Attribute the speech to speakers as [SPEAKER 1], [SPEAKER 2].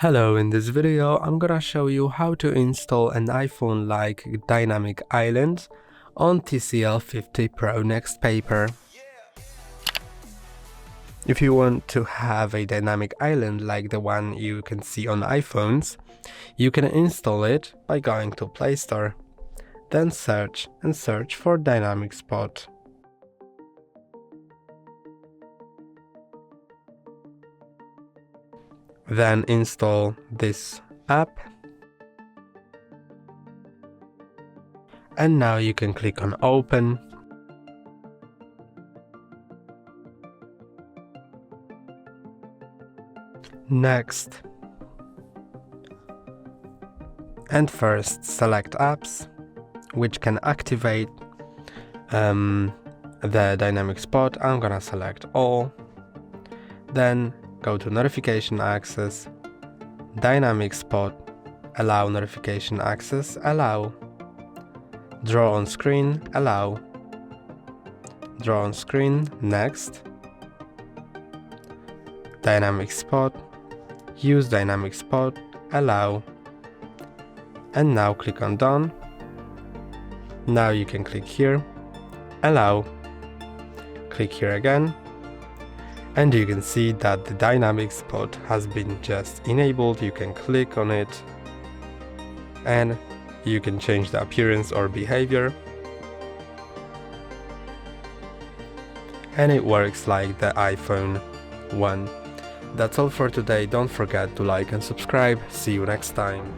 [SPEAKER 1] Hello, in this video I'm gonna show you how to install an iPhone like dynamic island on TCL 50 Pro NxtPaper. If you want to have a dynamic island like the one you can see on iPhones, you can install it by going to Play Store, then search for Dynamic Spot. Then install this app, and now you can click on Open. Next, and first select apps which can activate the dynamic spot. I'm gonna select all, then go to notification access, dynamic spot, allow notification access, allow, draw on screen, allow, draw on screen, next, dynamic spot, use dynamic spot, allow, and now click on done. Now you can click here, allow, click here again, and you can see that the dynamic spot has been just enabled. You can click on it and you can change the appearance or behavior, and it works like the iPhone one. That's all for today. Don't forget to like and subscribe. See you next time.